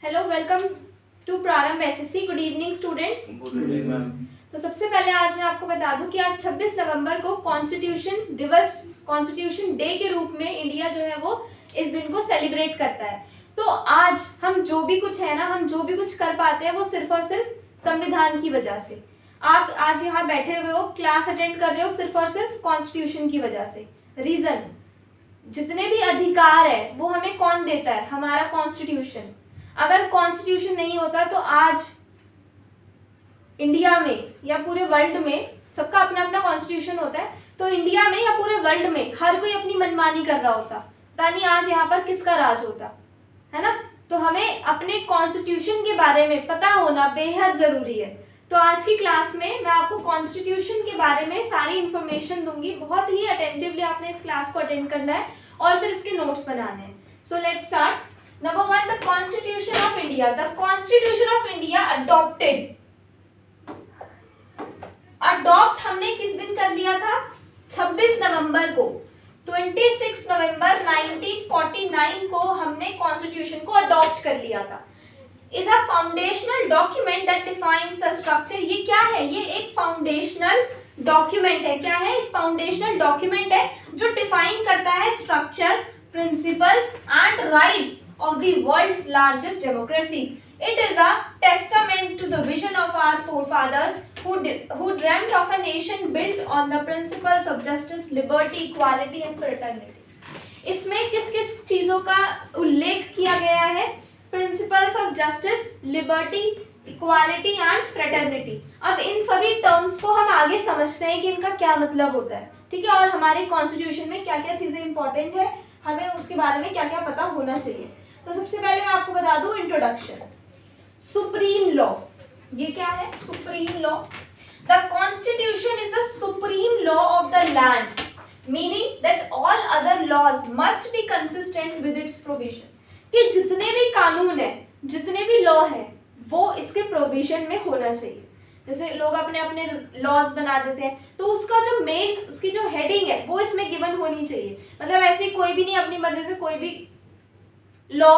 Hello, welcome to प्रारंभ SSC. Good evening students. Good evening ma'am. तो सबसे पहले आज मैं आपको बता दूं कि आज 26 नवंबर को कॉन्स्टिट्यूशन दिवस, कॉन्स्टिट्यूशन डे के रूप में इंडिया जो है वो इस दिन को सेलिब्रेट करता है। तो आज हम जो भी कुछ है ना, हम जो भी कुछ कर पाते हैं वो सिर्फ और सिर्फ संविधान की वजह से। आप आज यहाँ बैठे हुए हो, क्लास अटेंड कर रहे हो, सिर्फ और सिर्फ कॉन्स्टिट्यूशन की वजह से। रीजन, जितने भी अधिकार है वो हमें कौन देता है? हमारा कॉन्स्टिट्यूशन। अगर कॉन्स्टिट्यूशन नहीं होता तो आज इंडिया में या पूरे वर्ल्ड में, सबका अपना अपना कॉन्स्टिट्यूशन होता है, तो इंडिया में या पूरे वर्ल्ड में हर कोई अपनी मनमानी कर रहा होता। पता नहीं आज यहाँ पर किसका राज होता, है ना। तो हमें अपने कॉन्स्टिट्यूशन के बारे में पता होना बेहद जरूरी है। तो आज की क्लास में मैं आपको कॉन्स्टिट्यूशन के बारे में सारी इंफॉर्मेशन दूंगी। बहुत ही अटेंटिवली आपने इस क्लास को अटेंड करना है और फिर इसके नोट्स बनाने हैं। So let's start. Number 1, the Constitution of India. The Constitution of India adopted. Adopt हमने किस दिन कर लिया था? 26 नवंबर को। 26 नवंबर 1949 को हमने कॉन्स्टिट्यूशन को अडॉप्ट कर लिया था। Is a foundational document that defines the structure. ये क्या है? ये एक फाउंडेशनल डॉक्यूमेंट है। क्या है? एक फाउंडेशनल डॉक्यूमेंट है जो डिफाइन करता है structure, principles and rights of the world's largest democracy. It is a testament to the vision of our forefathers who dreamt of a nation built on the principles of justice, liberty, equality and fraternity. इसमें किस किस चीजों का उल्लेख किया गया है? Principles of justice, liberty, equality and fraternity. अब इन सभी टर्म्स को हम आगे समझते हैं कि इनका क्या मतलब होता है, ठीक है, और हमारे कॉन्स्टिट्यूशन में क्या क्या चीजें इंपॉर्टेंट है, हमें उसके बारे में क्या क्या पता होना चाहिए। तो सबसे पहले मैं आपको बता दूं इंट्रोडक्शन। सुप्रीम लॉ, ये क्या है? Supreme law. The constitution is the supreme law of the land, meaning that all other laws must be consistent with its provision. कि जितने भी कानून है, जितने भी लॉ है, वो इसके प्रोविजन में होना चाहिए। जैसे लोग अपने अपने लॉज बना देते हैं, तो उसका जो मेन, उसकी जो हेडिंग है वो इसमें गिवन होनी चाहिए। मतलब ऐसे कोई भी नहीं अपनी मर्जी से कोई भी लॉ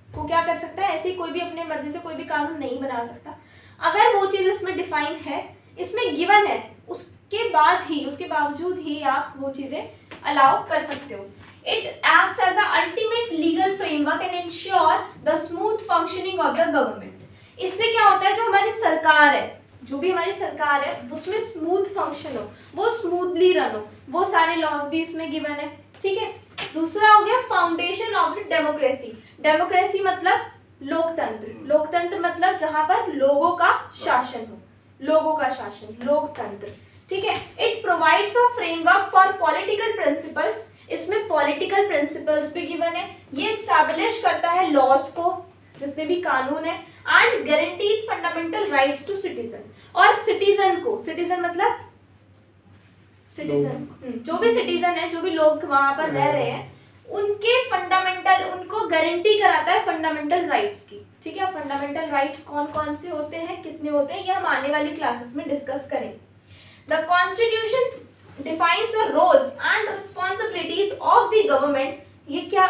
को क्या कर सकता है, ऐसे कोई भी अपने मर्जी से कोई भी कानून नहीं बना सकता। अगर वो चीज इसमें डिफाइन है, इसमें गिवन है, उसके बाद ही, उसके बावजूद ही आप वो चीजें अलाउ कर सकते हो। It acts as the ultimate legal framework and ensure the smooth functioning of the government. इससे क्या होता है, जो हमारी सरकार है, जो भी हमारी सरकार है, उसमें स्मूथ फंक्शन हो, वो स्मूथली रन हो, वो सारे लॉज भी इसमें गिवन है, ठीक है। दूसरा हो गया फाउंडेशन ऑफ डेमोक्रेसी। डेमोक्रेसी मतलब लोकतंत्र। लोकतंत्र मतलब जहां पर लोगों का शासन हो, लोगों का शासन, लोकतंत्र, ठीक है। It provides a framework for political principles. इसमें पॉलिटिकल प्रिंसिपल्स भी गिवन है। ये स्टैब्लिश करता है लॉज को, जितने भी कानून है, and guarantees fundamental rights to citizen. और सिटीजन को, सिटीजन मतलब सिटीजन, जो भी सिटीजन है, जो भी लोग वहां पर रह रहे हैं, उनके फंडामेंटल, उनको गारंटी कराता है फंडामेंटल राइट्स की, ठीक है। फंडामेंटल राइट्स कौन कौन से होते हैं, कितने होते हैं, ये हम आने वाली क्लासेस में डिस्कस करेंगे। The constitution defines the roles and responsibilities of the government. ये क्या,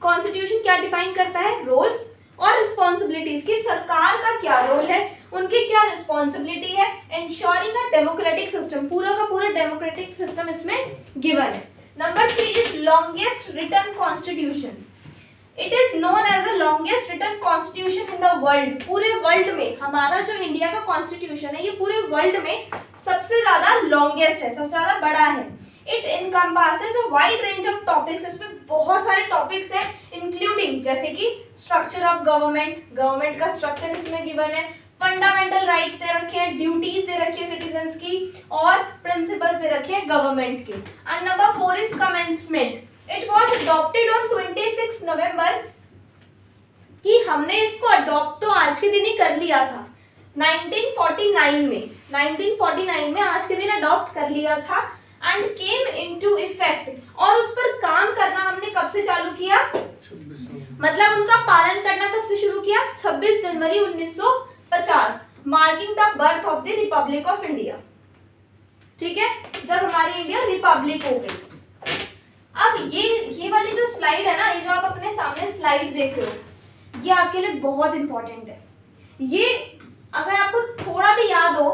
कॉन्स्टिट्यूशन क्या डिफाइन करता है? रोल्स और रिस्पॉन्सिबिलिटीज की, सरकार का क्या रोल है, उनकी क्या रिस्पॉन्सिबिलिटी है, एंश्योरिंग अ डेमोक्रेटिक सिस्टम। पूरा का पूरा डेमोक्रेटिक सिस्टम इसमें गिवन है। Number 3 is longest written constitution. It is known as the longest written constitution in the world. पूरे वर्ल्ड में हमारा जो इंडिया का कॉन्स्टिट्यूशन है, ये पूरे वर्ल्ड में सबसे ज्यादा लॉन्गेस्ट है, सबसे ज्यादा बड़ा है। It encompasses a wide range of topics. इसमें बहुत सारे टॉपिक्स हैं, इंक्लूडिंग जैसे कि स्ट्रक्चर ऑफ गवर्नमेंट, गवर्नमेंट का स्ट्रक्चर इसमें गिवन है, फंडामेंटल राइट्स दे रखे हैं, ड्यूटीज दे रखी है सिटीजन्स की, और प्रिंसिपल्स दे रखे हैं गवर्नमेंट के। And number 4 is commencement. It was adopted on 26 नवंबर, कि हमने इसको अडॉप्ट तो आज के दिन ही कर लिया था 1949 में। 1949 में आज के दिन अडॉप्ट कर लिया था एंड केम इनटू इफेक्ट। और उस पर काम करना हमने कब से चालू किया, मतलब उनका पालन करना कब से शुरू किया? 26 जनवरी 1950, marking the birth of the Republic of India, ठीक है, जब हमारी इंडिया रिपब्लिक हो गई। अब ये वाली जो स्लाइड है ना, ये जो आप अपने सामने स्लाइड देख रहे हो, ये आपके लिए बहुत इंपॉर्टेंट है। ये अगर आपको थोड़ा भी याद हो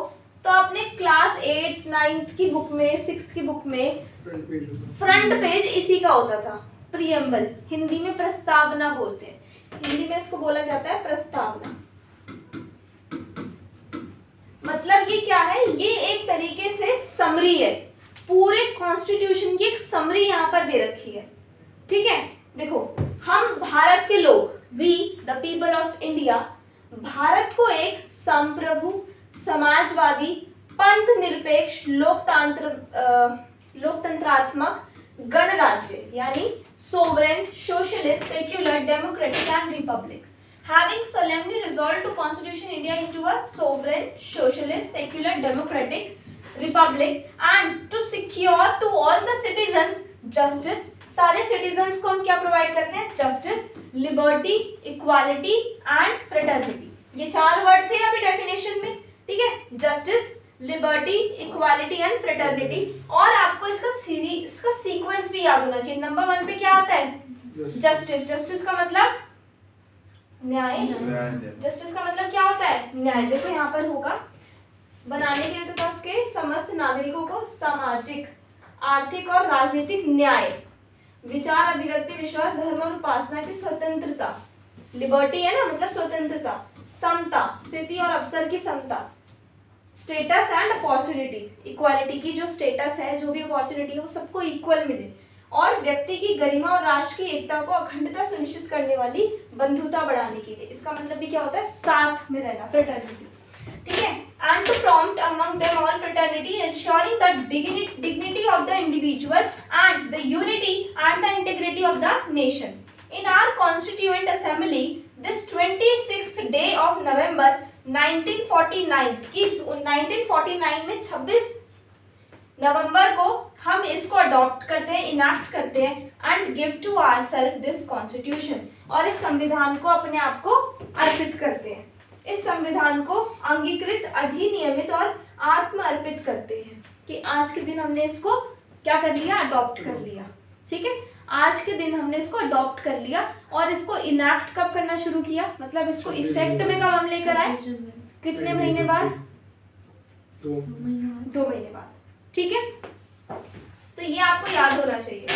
तो आपने क्लास 8 9th की बुक में 6th की बुक में फ्रंट पेज इसी का होता था, प्रीएम्बल, हिंदी में प्रस्तावना बोलते हैं, हिंदी में इसको बोला जाता है प्रस्तावना। मतलब ये क्या है, ये एक तरीके से समरी है, पूरे कॉन्स्टिट्यूशन की एक समरी यहाँ पर दे रखी है। ठीक है, देखो हम भारत के लोग, we the people of India, Bharat को एक संप्रभु, समाजवादी, पंथ निरपेक्ष, लोकतंत्रात्मक गणराज्य यानी sovereign, socialist, secular, democratic and republic, having solemnly resolved to constitution India into a sovereign, socialist, secular, democratic republic and to secure to all the citizens justice, सारे citizens को हम क्या provide करते हैं, justice, liberty, equality and fraternity। ये 4 word थे अभी definition में, ठीक है, justice, liberty, equality and fraternity। और आपको इसका सीक्वेंस भी याद होना चाहिए। नंबर 1 पे क्या आता है, justice, justice का मतलब न्याय, जस्टिस का मतलब क्या होता है, न्याय। देखो यहाँ पर होगा, बनाने के लिए तो उसके समस्त नागरिकों को सामाजिक, आर्थिक और राजनीतिक न्याय, विचार, अभिव्यक्ति, विश्वास, धर्म और उपासना की स्वतंत्रता, लिबर्टी है ना, मतलब स्वतंत्रता, समता, स्थिति और अवसर की समता, स्टेटस एंड अपॉर्चुनिटी, इक्वालिटी की जो स्टेटस है, जो भी अपॉर्चुनिटी है वो सबको इक्वल मिले, और व्यक्ति की गरिमा और राष्ट्र की एकता को अखंडता सुनिश्चित करने वाली बंधुता बढ़ाने के लिए। इसका मतलब भी क्या होता है, साथ में रहना, फ्रेटर्निटी। ठीक है, and to prompt among them all fraternity ensuring the dignity of the individual and the unity and the integrity of the nation. In our constituent assembly this 26th day of November 1949 की 1949 में 26 नवंबर को हम इसको adopt करते हैं, enact करते हैं and give to ourselves this constitution, और इस संविधान को अपने आप को अर्पित करते हैं, इस संविधान को अंगीकृत, अधिनियमित और आत्म अर्पित करते हैं कि आज के दिन हमने इसको क्या कर लिया, अडॉप्ट कर लिया। ठीक है, आज के दिन हमने इसको अडॉप्ट कर लिया, और इसको इनैक्ट कब करना शुरू किया, मतलब इसको इफेक्ट में कब हम लेकर आए, कितने महीने बाद, 2 महीने बाद। ठीक है, तो ये आपको याद होना चाहिए।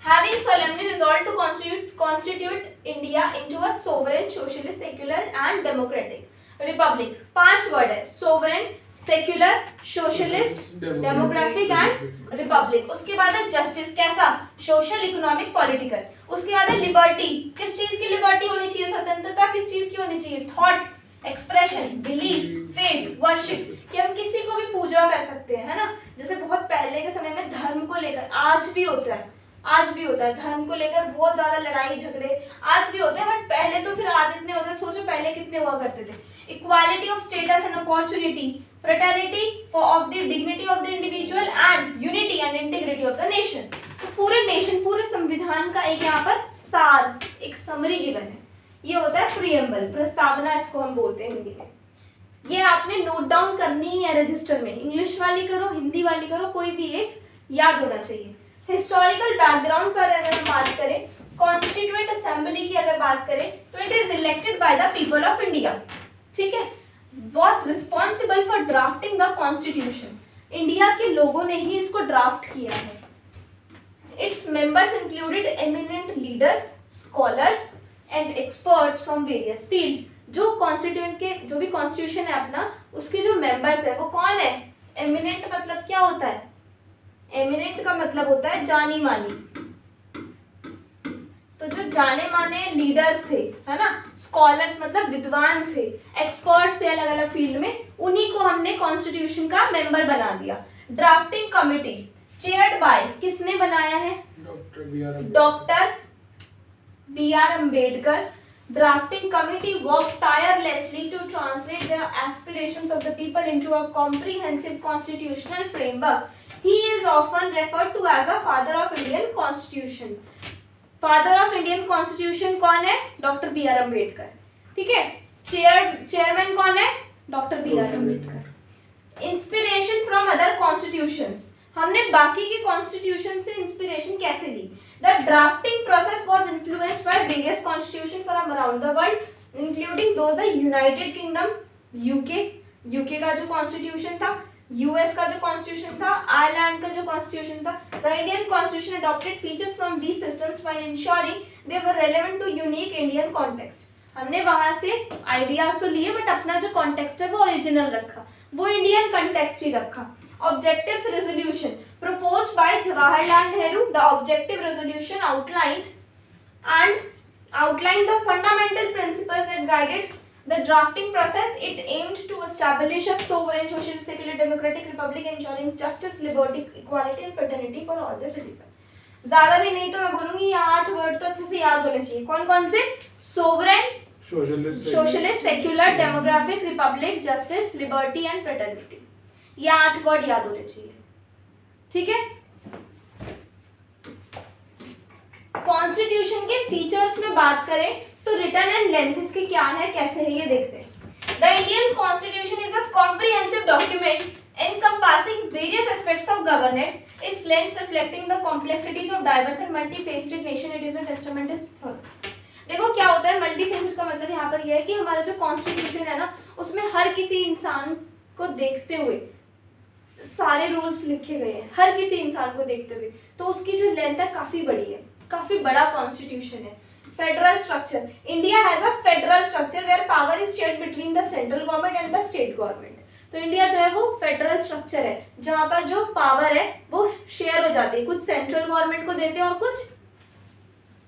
Having solemnly resolved to constitute India into a sovereign, socialist, secular and democratic republic। 5 word है, sovereign, secular, socialist, democratic and republic। उसके बाद है justice, कैसा, social, economic, political। उसके बाद है liberty, किस चीज की लिबर्टी होनी चाहिए, स्वतंत्रता किस चीज की होनी चाहिए, thought, expression, belief, faith, worship, कि हम किसी को भी पूजा कर सकते हैं, है ना। जैसे बहुत पहले के समय में धर्म को लेकर, आज भी होता है धर्म को लेकर बहुत ज्यादा लड़ाई झगड़े आज भी होते हैं, बट पहले तो फिर आज इतने होते हैं, सोचो पहले कितने हुआ करते थे। Equality of status and opportunity, fraternity of the dignity of the individual and unity and integrity of the nation. तो पूरे नेशन, पूरे संविधान का एक यहाँ पर सार, एक समरी गिवन है, ये होता है प्रीएम्बल, प्रस्तावना इसको हम बोलते हैं हिंदी में। ये आपने नोट डाउन करनी ही है रजिस्टर में, इंग्लिश वाली करो, हिंदी वाली करो, कोई भी एक याद होना चाहिए। हिस्टोरिकल बैकग्राउंड पर अगर हम बात करें, कॉन्स्टिट्यूएंट असेंबली की अगर बात करें, तो it is elected by the people of India. ठीक है, was responsible for drafting the constitution, India के लोगों ने ही इसको ड्राफ्ट किया है। Its members included eminent leaders, scholars and experts from various field. जो कॉन्स्टिट्यूएंट के, जो भी कॉन्स्टिट्यूशन है अपना, उसके जो मेंबर्स है वो कौन है, एमिनेंट मतलब क्या होता है, एमिनेंट का मतलब होता है जानी मानी, तो जो जाने माने लीडर्स थे, है ना, स्कॉलर्स मतलब विद्वान थे, एक्सपर्ट्स थे अलग अलग फील्ड में, उन्हीं को हमने कॉन्स्टिट्यूशन का मेंबर बना दिया। ड्राफ्टिंग कमिटी चेयर्ड बाय, किसने बनाया है, doctor B R Ambedkar. Drafting committee worked tirelessly to translate the aspirations of the people into a comprehensive constitutional framework. He is often referred to as the father of Indian Constitution. Father of Indian Constitution कौन है, doctor B R Ambedkar. ठीक है, chairman कौन है, doctor B R Ambedkar. Inspiration from other constitutions, हमने बाकी के constitution से इंस्पिरेशन कैसे ली। The drafting process was influenced by various constitutions from around the world. Including those the United kingdom, UK का जो कॉन्स्टिट्यूशन था, यूएस का जो कॉन्स्टिट्यूशन था, आयरलैंड का जो कॉन्स्टिट्यूशन था. The Indian constitution adopted features from these systems while ensuring they were relevant to unique Indian context. हमने वहां से आइडियाज तो लिए बट अपना जो कॉन्टेक्स्ट है वो ओरिजिनल रखा, वो इंडियन कॉन्टेक्स्ट ही रखा. Objectives resolution proposed by Jawaharlal Nehru. The objective resolution outlined the fundamental principles that guided the drafting process. It aimed to establish a sovereign, social, secular, democratic republic ensuring justice, liberty, equality and fraternity for all the citizens. ज्यादा भी नहीं तो मैं बोलूंगी ये 8 word तो अच्छे से याद होने चाहिए. कौन कौन से? Sovereign, socialist, secular, demographic, Republic, justice, liberty and fraternity. ये 8 वर्ड याद होने चाहिए. ठीक है. कॉन्स्टिट्यूशन के फीचर्स में बात करें तो रिटर्न एंड लेंथ इसके क्या है, कैसे है, ये देखते हैं. The Indian constitution is a comprehensive document encompassing various aspects of governance. Its length reflecting the complexities of diverse and multifaceted nation. It is a testament to. देखो क्या होता है मल्टीफेसेड का मतलब यहाँ पर यह है कि हमारा जो कॉन्स्टिट्यूशन है ना उसमें हर किसी इंसान को देखते हुए सारे रूल्स लिखे गए हैं, हर किसी इंसान को देखते हुए. तो उसकी जो लेंथ है काफी बड़ी है, काफी बड़ा कॉन्स्टिट्यूशन है. Federal structure. India has a federal structure where power is shared between the central government and the state government. तो इंडिया जो है वो फेडरल स्ट्रक्चर है जहां पर जो पावर है वो शेयर हो जाती है, कुछ सेंट्रल गवर्नमेंट को देते हैं और कुछ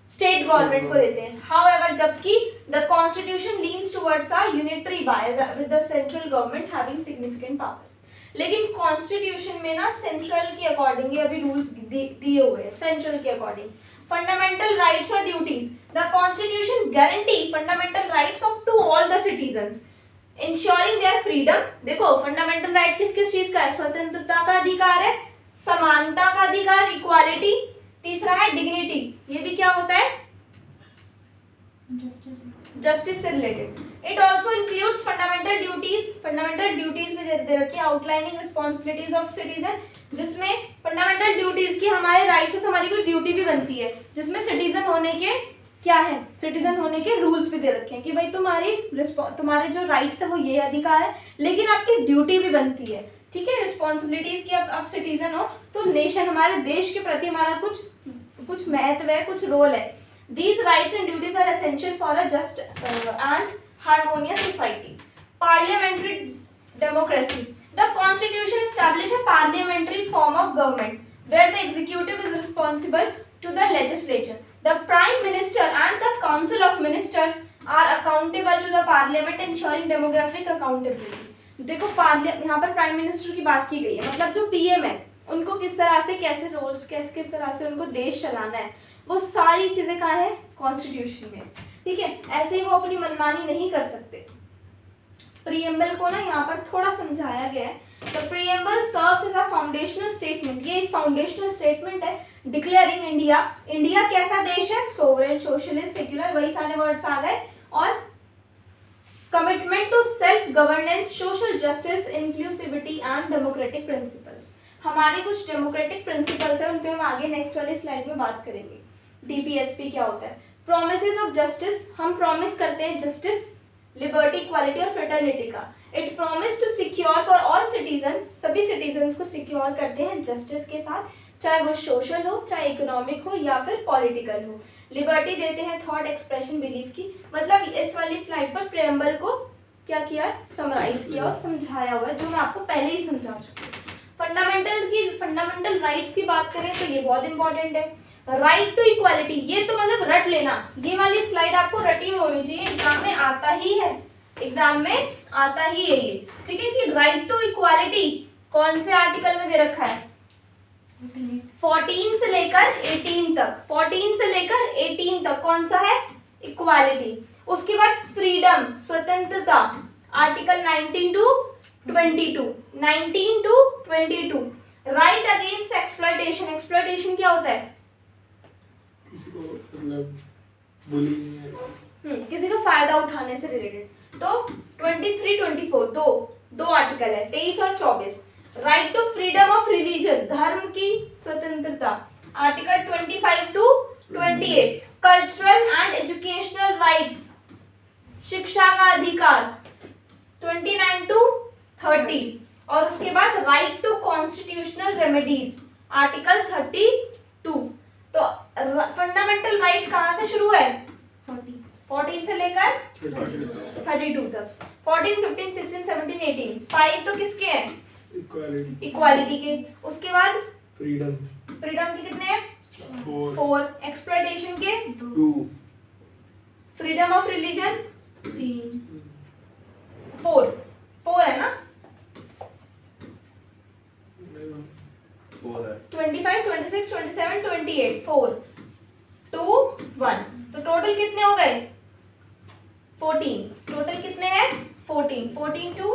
स्टेट गवर्नमेंट को देते हैं. हाउएवर जबकि the constitution leans towards a unitary bias with the central government having significant powers. लेकिन कॉन्स्टिट्यूशन में ना सेंट्रल के अकॉर्डिंग अभी रूल्स दिए हुए हैं, सेंट्रल के अकॉर्डिंग. फंडामेंटल राइट्स और duties. The constitution guarantee fundamental rights of to all the citizens ensuring their freedom. देखो फंडामेंटल राइट किस किस चीज का है? स्वतंत्रता का अधिकार है, समानता का अधिकार, इक्वालिटी. तीसरा है डिग्निटी. ये भी क्या होता है? जस्टिस से related. It also includes fundamental duties. Fundamental duties भी दे रखी है. आउटलाइनिंग रिस्पॉन्सिबिलिटीज ऑफ सिटीजन, जिसमें फंडामेंटल ड्यूटीज की हमारे राइट्स और हमारी कुछ ड्यूटी भी बनती है, जिसमें सिटीजन होने के क्या है, सिटीजन होने के रूल्स भी दे रखे हैं कि भाई तुम्हारे जो राइट्स है वो ये अधिकार है, लेकिन आपकी ड्यूटी भी बनती है. ठीक है. रिस्पॉन्सिबिलिटीज की आप सिटीजन हो तो नेशन, हमारे देश के प्रति हमारा कुछ महत्व है, कुछ रोल है. These rights and duties are essential for a just and harmonious society. Parliamentary democracy. The Constitution establishes a parliamentary form of government where the executive is responsible to the legislature. The Prime Minister and the Council of Ministers are accountable to the Parliament, ensuring demographic accountability. देखो यहाँ पर prime minister की बात की गई है, मतलब जो पीएम है उनको किस तरह से कैसे रोल्स किस तरह से उनको देश चलाना है, वो सारी चीजें कहाँ है? कॉन्स्टिट्यूशन में. ठीक है. ऐसे ही वो अपनी मनमानी नहीं कर सकते. प्रीएम्बल को ना यहाँ पर थोड़ा समझाया गया है. The preamble serves as a foundational statement. ये एक फाउंडेशनल स्टेटमेंट है डिक्लेयरिंग इंडिया कैसा देश है? सोवरेन, सोशलिस्ट, सेक्युलर, वही सारे वर्ड्स आ गए. और commitment to self governance, social justice, inclusivity and democratic principles. हमारे कुछ डेमोक्रेटिक प्रिंसिपल्स है, उन पे हम आगे नेक्स्ट वाली स्लाइड में बात करेंगे. डीपीएसपी क्या होता है? Promises of justice. हम प्रॉमिस करते हैं जस्टिस, लिबर्टी, इक्वालिटी और फ्रेटर्निटी का. It promise to secure for all citizen. सभी सिटीजन्स को सिक्योर करते हैं जस्टिस के साथ, चाहे वो सोशल हो, चाहे इकोनॉमिक हो या फिर पॉलिटिकल हो. लिबर्टी देते हैं थॉट एक्सप्रेशन, बिलीफ की. मतलब इस वाली स्लाइड पर प्रेम्बल को क्या किया? समराइज किया और समझाया हुआ है, जो मैं आपको पहले ही समझा चुकी हूँ. फंडामेंटल राइट्स की बात करें तो ये बहुत इंपॉर्टेंट है. राइट टू इक्वालिटी, ये तो मतलब रट लेना, ये वाली स्लाइड आपको रटी हुई होनी चाहिए, एग्जाम में आता ही है, एग्जाम में आता ही है ये. ठीक है. कि राइट टू इक्वालिटी कौन से आर्टिकल में दे रखा है? 14 से लेकर 18 तक. 14 से लेकर 18 तक कौन सा है? इक्वालिटी. उसके बाद फ्रीडम, स्वतंत्रता, article 19 to 22. 19 to 22. Right against exploitation. Exploitation क्या होता है? किसी का फायदा उठाने से रिलेटेड. तो 23, 24 दो आर्टिकल है, 23 और 24. Right to freedom of religion, धर्म की स्वतंत्रता, article 25 to 28. Cultural and educational rights, शिक्षा का अधिकार 29 to 30, और उसके बाद right to constitutional remedies article 32। तो फंडामेंटल राइट कहाँ से शुरू है? 14 से लेकर 32 तक। 14, 15, 16, 17, 18, 5 तो किसके हैं? इक्वालिटी के। उसके बाद फ्रीडम के कितने हैं? 4। एक्सप्लॉयटेशन के 2। फ्रीडम ऑफ रिलीजन 4 है ना? 25, 26, 27, 28, 4, 2, 1। तो टोटल कितने हो गए? 14। टोटल कितने हैं? 14 to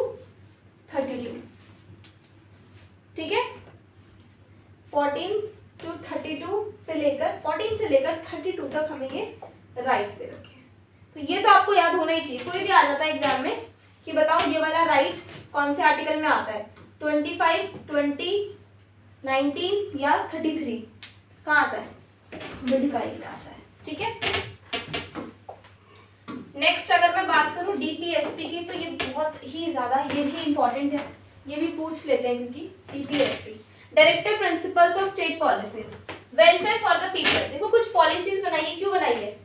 32। ठीक है, 14 to 32 से लेकर 14 से लेकर 32 तक हमें ये राइट्स दे रखे हैं। तो ये तो आपको याद होना ही चाहिए। कोई भी आ जाता है एग्जाम में कि बताओ ये वाला राइट कौन से आर्टिकल में आता है, 25, 20, 19 या 33 कहाँ आता है? 25 में आता है। ठीक है, नेक्स्ट अगर मैं बात करूं डीपीएसपी की, तो ये बहुत ही ज्यादा ये भी इंपॉर्टेंट है, ये भी पूछ लेते हैं क्योंकि DPSP directive principles of state policies welfare for the people. देखो कुछ पॉलिसीज बनाई है, क्यों बनाई है?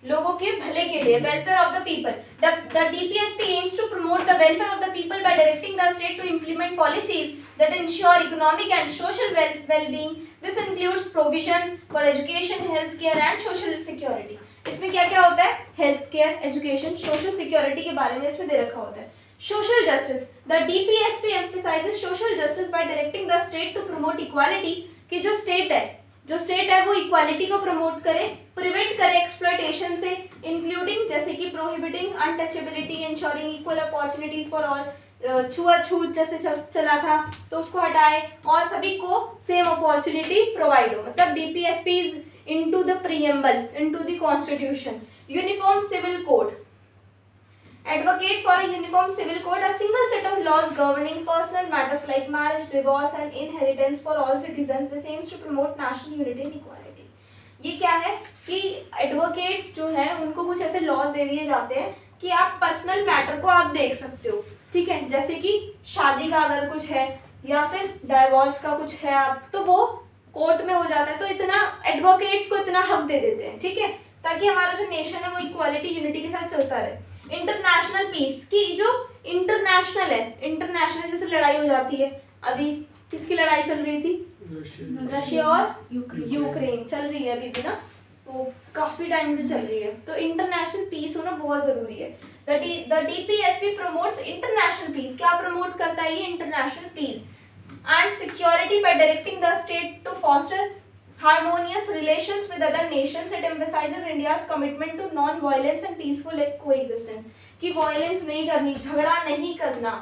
लोगों के भले के लिए, welfare of the people. The DPSP aims to promote the welfare of the people by directing the state to implement policies that ensure economic and social wellbeing. This includes provisions for education, health care and social security. इसमें क्या क्या होता है? Health care, education, social security के बारे में इसमें दे रखा होता है। Social justice, the DPSP emphasises social justice by directing the state to promote equality. कि जो स्टेट है वो इक्वालिटी को प्रमोट करे, प्रिवेंट करे एक्सप्लॉयटेशन से, इंक्लूडिंग जैसे कि prohibiting untouchability, ensuring equal opportunities for all, छुआछूत जैसे चला था तो उसको हटाए और सभी को सेम अपॉर्चुनिटी प्रोवाइड हो। मतलब DPSP is into the preamble, into the constitution. Uniform civil code, advocate for a uniform civil code, a single set of laws governing personal matters like marriage, divorce and inheritance for all citizens. This aims to promote national unity and equality. ये क्या है कि advocates जो है उनको कुछ ऐसे laws दे दिए जाते हैं कि आप पर्सनल मैटर को आप देख सकते हो। ठीक है, जैसे कि शादी का अगर कुछ है या फिर डाइवोर्स का कुछ है आप, तो वो कोर्ट में हो जाता है। तो इतना एडवोकेट्स को इतना हक दे देते हैं, ठीक है, ताकि हमारा जो नेशन है वो इक्वालिटी यूनिटी के साथ चलता रहे। इंटरनेशनल पीस की जो इंटरनेशनल है, इंटरनेशनल जैसे लड़ाई हो जाती है, अभी किसकी लड़ाई चल रही थी? रशिया और यूक्रेन चल रही है अभी भी ना, वो काफी टाइम से चल रही है। तो इंटरनेशनल पीस होना बहुत जरूरी है। The DPSP promotes international peace. क्या प्रमोट करता है ये? International peace and security by directing the state to foster harmonious relations with other nations. It emphasizes India's commitment to non-violence and peaceful coexistence. कि violence नहीं करनी, झगड़ा नहीं करना।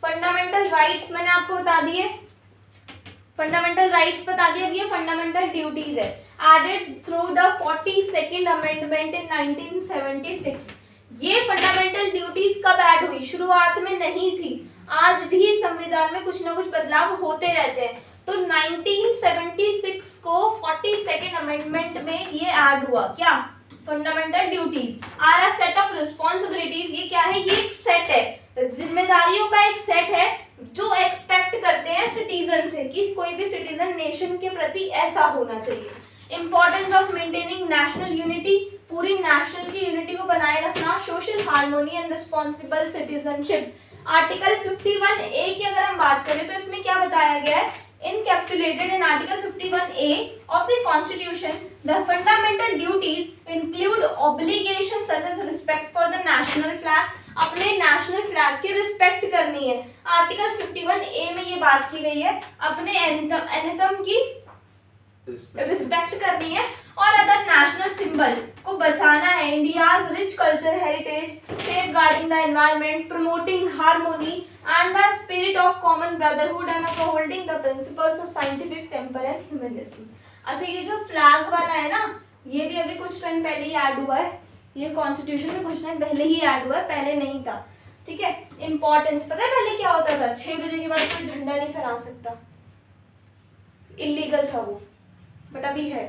फंडामेंटल राइट्स मैंने आपको बता दिए, फंडामेंटल राइट्स बता दिए। अब ये फंडामेंटल ड्यूटीज है, added through the 42nd amendment in 1976। ये फंडामेंटल ड्यूटीज कब ऐड हुई? शुरुआत में नहीं थी, आज भी संविधान में कुछ ना कुछ बदलाव होते रहते हैं। तो 1976 को 42nd अमेंडमेंट में ये ऐड हुआ। क्या? Fundamental duties are a set of responsibilities. ये क्या है? ये एक सेट है, जिम्मेदारियों का एक सेट है जो एक्सपेक्ट करते हैं सिटीजन से कि कोई भी सिटीजन नेशन के प्रति ऐसा होना चाहिए। Importance of maintaining national unity, पूरी नेशनल की यूनिटी को बनाए रखना। Social harmony and responsible citizenship. Article 51A की अगर हम बात करें तो इसमें क्या बताया गया है? Encapsulated in Article 51A of the Constitution, the fundamental duties include obligations such as respect for the national flag. अपने नेशनल फ्लैग की रिस्पेक्ट करनी है। आर्टिकल 51A में ये बात की गई है, अपने एंथम की रिस्पेक्ट करनी है और अदर नेशनल सिंबल को बचाना है। India's rich culture heritage, safeguarding the environment, promoting harmony and the spirit of common brotherhood and upholding the principles of scientific temper and humanism. अच्छा, ये जो फ्लैग वाला है ना, ये भी अभी कुछ टाइम पहले ही ऐड हुआ है, ये कॉन्स्टिट्यूशन में कुछ टाइम पहले ही ऐड हुआ है, पहले नहीं था। ठीक है, इंपॉर्टेंस पता है पहले क्या होता था? 6 बजे के बाद कोई झंडा नहीं फहरा सकता, इलीगल था वो, बट अभी है।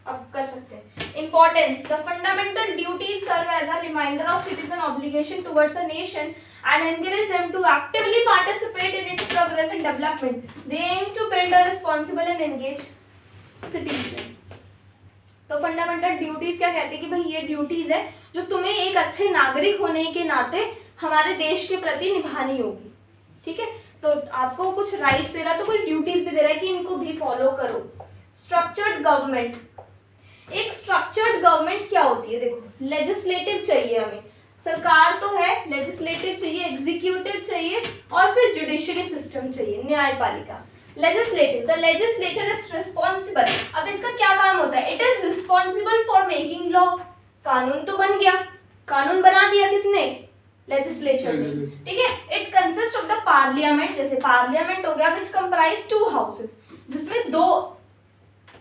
अब कर सकते हैं। Importance, the fundamental duties serve as a reminder of citizen obligation towards the nation and encourage them to actively participate in its progress and development. They aim to build a responsible and engaged citizen. तो fundamental duties क्या कहते हैं कि भाई ये duties है जो तुम्हें एक अच्छे नागरिक होने के नाते हमारे देश के प्रति निभानी होगी, ठीक है। तो आपको कुछ राइट्स दे रहा है तो कुछ ड्यूटीज भी दे रहा है कि इनको भी फॉलो करो। स्ट्रक्चर्ड गवर्नमेंट, एक स्ट्रक्चर्ड गवर्नमेंट क्या होती है, देखो लेजिस्लेटिव चाहिए हमें, सरकार तो है, लेजिस्लेटिव चाहिए, एग्जीक्यूटिव चाहिए और फिर जुडिशरी सिस्टम चाहिए, न्यायपालिका। Legislative, the legislature is responsible, अब इसका क्या काम होता है, it is responsible for making law, कानून तो बन गया, कानून बना दिया किसने, लेजिस्लेचर ने, ठीक है। It consist of the parliament, जैसे पार्लियामेंट हो गया विच कंप्राइज 2 हाउसेस, जिसमें दो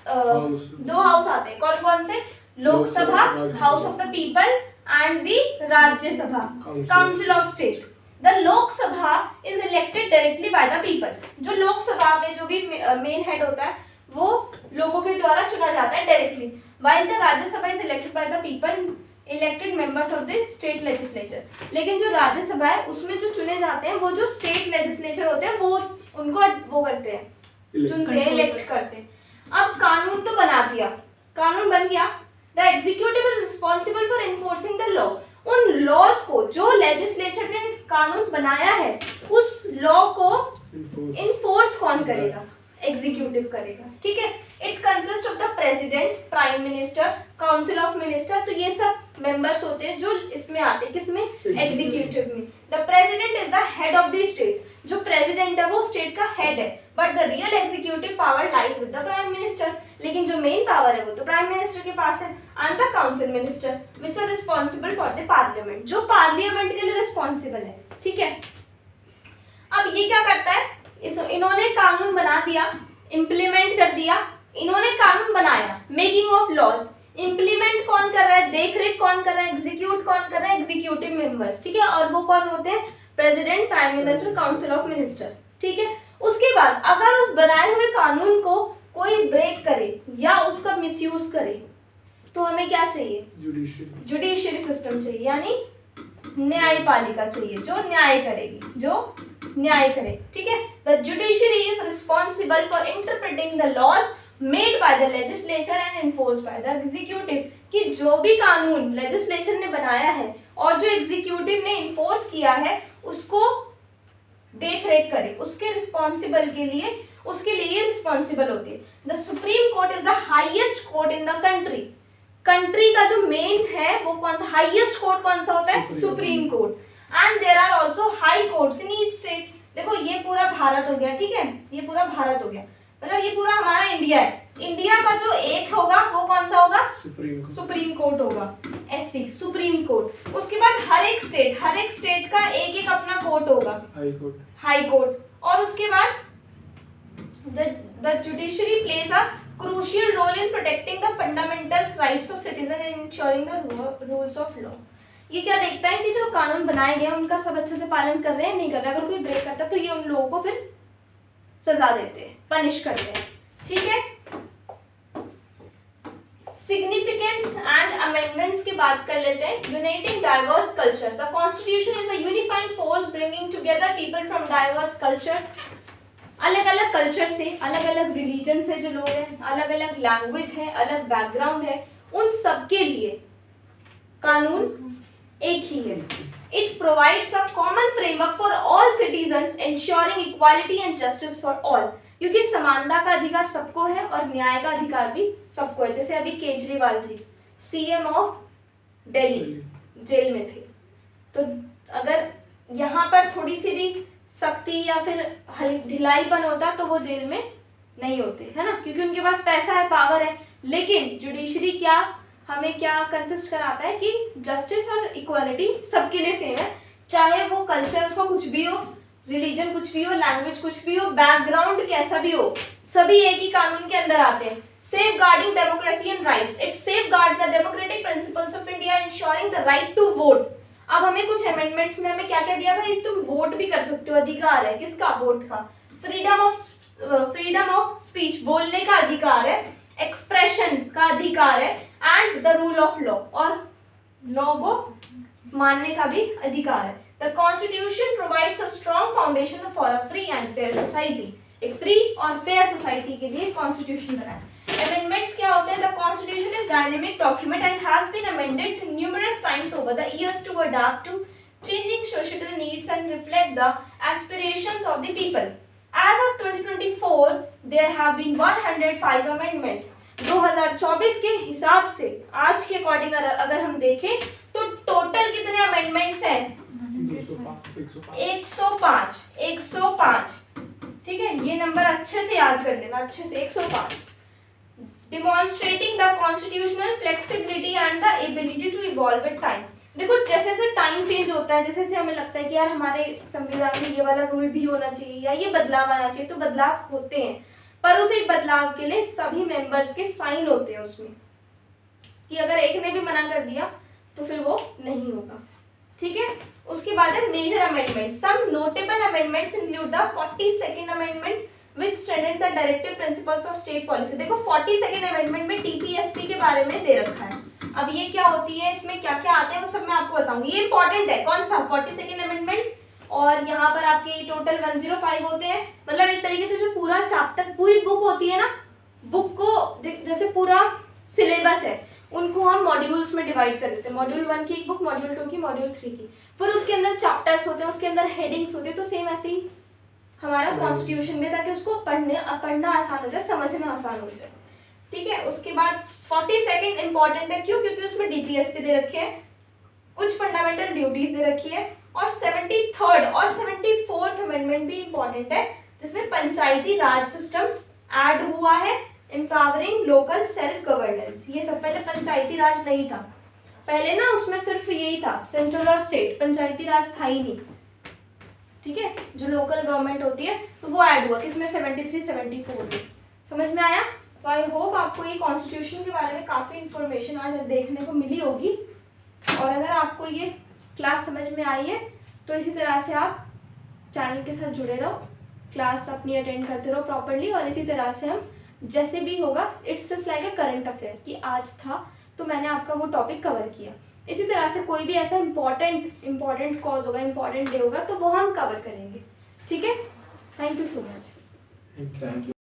हाउस आते हैं, कौन कौन से, Lok Sabha, house of the people and the Rajya Sabha, Council of State. The Lok Sabha is elected directly by the people. जो लोक सभा में जो भी मेन हेड होता है वो लोगों के द्वारा चुना जाता है directly, while the Rajya Sabha is elected by the people, elected members of the state legislature. लेकिन जो राज्य सभा है उसमें जो चुने जाते हैं वो जो स्टेट लेजिस्लेचर होते हैं वो उनको वो करते हैं, चुनते हैं, इलेक्ट करते हैं। अब कानून तो बना दिया, कानून बन गया, The executive is responsible for enforcing the law. उन लॉज को जो लेजिस्लेचर ने कानून बनाया है उस लॉ को इन्फोर्स कौन करेगा, एग्जीक्यूटिव करेगा, ठीक है। It consist of the president, prime minister, council of minister, तो ये सब मेंबर्स होते हैं जो इसमें आते हैं, किसमें, एग्जीक्यूटिव में। The president is the head of the state, जो प्रेसिडेंट है वो स्टेट का हेड है, but the real executive power lies with the prime minister, लेकिन जो मेन पावर है वो तो प्राइम मिनिस्टर के पास है। And the council minister which are responsible for the parliament, जो पार्लियामेंट के लिए रिस्पॉन्सिबल है, ठीक है। अब ये क्या करता है, इन्होंने कानून बना दिया, इम्प्लीमेंट कर दिया, इन्होंने कानून बनाया, मेकिंग ऑफ लॉज, इम्प्लीमेंट कौन कर रहा है, देखरेख कौन कर रहा है, एग्जीक्यूट कौन कर रहा है, एग्जीक्यूटिव मेंबर्स, ठीक है। और वो कौन होते हैं, president, prime minister, council of ministers, ठीक है। उसके बाद अगर उस बनाए हुए कानून को कोई ब्रेक करे या उसका मिसयूज करे तो हमें क्या चाहिए, जुडिशरी सिस्टम चाहिए, यानी न्यायपालिका चाहिए जो न्याय करेगी, जो न्याय करे, ठीक है। The judiciary is responsible for interpreting the laws made by the legislature and enforced by the executive, कि जो भी कानून लेजिस्लेचर ने बनाया है और जो एग्जीक्यूटिव ने इन्फोर्स किया है उसको देख रेख करे, उसके रिस्पॉन्सिबल के लिए, उसके लिए रिस्पॉन्सिबल होती है। The supreme court is the highest court in the country, country का जो मेन है वो कौन सा, हाईएस्ट कोर्ट कौन सा होता है, supreme court. And there are also high courts in each state. देखो ये पूरा भारत हो गया, ठीक है, ये पूरा भारत हो गया, मतलब ये पूरा हमारा इंडिया है, इंडिया का जो एक होगा वो कौन सा होगा, सुप्रीम कोर्ट होगा, एससी सुप्रीम कोर्ट। उसके बाद हर एक स्टेट का एक एक अपना कोर्ट होगा, हाई कोर्ट। और उसके बाद the judiciary plays a crucial role in protecting the fundamental rights of citizen and ensuring the rules of law। ये क्या देखता है कि जो कानून बनाए गए उनका सब अच्छे से पालन कर रहे हैं, नहीं कर रहे, अगर कोई ब्रेक करता है तो ये उन लोगों को फिर सजा देते हैं, पनिश करते हैं, ठीक है। सिग्निफिकेंस एंड अमेंडमेंट्स की बात कर लेते हैं। Uniting diverse cultures, the constitution is a unifying force bringing together people from diverse cultures, अलग अलग कल्चर से, अलग अलग रिलीजन से जो लोग हैं, अलग अलग लैंग्वेज है, अलग बैकग्राउंड है, उन सब के लिए कानून एक ही है। It provides a common framework for all citizens ensuring equality and justice for all, क्योंकि समानता का अधिकार सबको है और न्याय का अधिकार भी सबको है। जैसे अभी Kejriwal ji CM of Delhi jail में थे, तो अगर यहाँ पर थोड़ी सी भी सख्ती या फिर ढिलाईपन होता तो वो जेल में नहीं होते, है ना, क्योंकि उनके पास पैसा है, पावर है। लेकिन जुडिशरी क्या हमें क्या कंसिस्ट कराता है कि जस्टिस और इक्वालिटी सबके लिए सेम है, चाहे वो कल्चर उसका कुछ भी हो, रिलीजन कुछ भी हो, लैंग्वेज कुछ भी हो, बैकग्राउंड कैसा भी हो, सभी एक ही कानून के अंदर आते हैं। Safeguarding democracy and rights, it safeguard the democratic principles of India ensuring the right to vote. अब हमें कुछ अमेंडमेंट्स में हमें क्या क्या दिया भाई, तुम वोट भी कर सकते हो, अधिकार है किसका, वोट का। फ्रीडम ऑफ स्पीच, बोलने का अधिकार है, एक्सप्रेशन का अधिकार है, and the rule of law, और लॉ को मानने का भी अधिकार है। The constitution provides a strong foundation for a free and fair society. एक फ्री और फेयर सोसाइटी के लिए कॉन्स्टिट्यूशन बना है। Amendments क्या होते हैं? The Constitution is dynamic document and has been amended numerous times over the years to adapt to changing societal needs and reflect the aspirations of the people. As of 2024, there have been 105 amendments. 2024 के हिसाब से आज के according अगर हम देखें तो total कितने अमेंडमेंट्स हैं? 105। ठीक है, ये नंबर अच्छे से याद कर लेना, अच्छे से 105। Demonstrating the constitutional flexibility and the ability to evolve with time. देखो जैसे जैसे टाइम चेंज होता है, जैसे जैसे हमें लगता है कि यार हमारे संविधान में ये वाला रूल भी होना चाहिए या ये बदलाव आना चाहिए, तो बदलाव होते हैं, पर उस एक बदलाव के लिए सभी मेंबर्स के साइन होते हैं उसमें, कि अगर एक ने भी मना कर दिया तो फिर वो नहीं होगा। ठीक है, उसके बाद है major amendment. Some notable amendments include the 42nd amendment which strengthened the directive principles of state policy। देखो 42nd अमेंडमेंट में टीपीएसपी के बारे में दे रखा है। अब ये क्या होती है, इसमें क्या क्या आते हैं वो सब मैं आपको बताऊंगी। ये इंपॉर्टेंट है, कौन सा 42nd अमेंडमेंट, और यहाँ पर आपके टोटल 105 होते हैं। मतलब एक तरीके से जो पूरा चैप्टर, पूरी बुक होती है ना, बुक को जैसे पूरा सिलेबस है, उनको हम मॉड्यूल्स में डिवाइड कर देते हैं। मॉड्यूल 1 की एक बुक, मॉड्यूल 2 की, मॉड्यूल 3 की, फिर उसके अंदर चैप्टर्स होते हैं, उसके अंदर हेडिंग्स होते हैं। तो सेम ऐसे ही हमारा कॉन्स्टिट्यूशन में, ताकि उसको पढ़ना आसान हो जाए, समझना आसान हो जाए। ठीक है, उसके बाद 42nd इंपॉर्टेंट है, क्यों? क्योंकि उसमें डीपीएसपी दे रखे हैं, कुछ फंडामेंटल ड्यूटीज दे रखी है, और 73rd और 74th अमेंडमेंट भी इंपॉर्टेंट है, जिसमें पंचायती राज सिस्टम ऐड हुआ है, एम्पावरिंग लोकल सेल्फ गवर्नेंस। ये सब पहले पंचायती राज नहीं था, पहले ना उसमें सिर्फ यही था, सेंट्रल और स्टेट, पंचायती राज था ही नहीं। ठीक है, जो लोकल गवर्नमेंट होती है, तो वो ऐड हुआ किसमें? 73, 74 में। समझ में आया? तो आई होप आपको ये कॉन्स्टिट्यूशन के बारे में काफ़ी इन्फॉर्मेशन आज देखने को मिली होगी, और अगर आपको ये क्लास समझ में आई है तो इसी तरह से आप चैनल के साथ जुड़े रहो, क्लास अपनी अटेंड करते रहो प्रॉपरली, और इसी तरह से हम जैसे भी होगा, it's just like a current affair कि आज था तो मैंने आपका वो टॉपिक कवर किया। इसी तरह से कोई भी ऐसा इम्पॉर्टेंट कॉज होगा, इम्पॉर्टेंट डे होगा, तो वो हम कवर करेंगे। ठीक है, thank you so much. Thank you.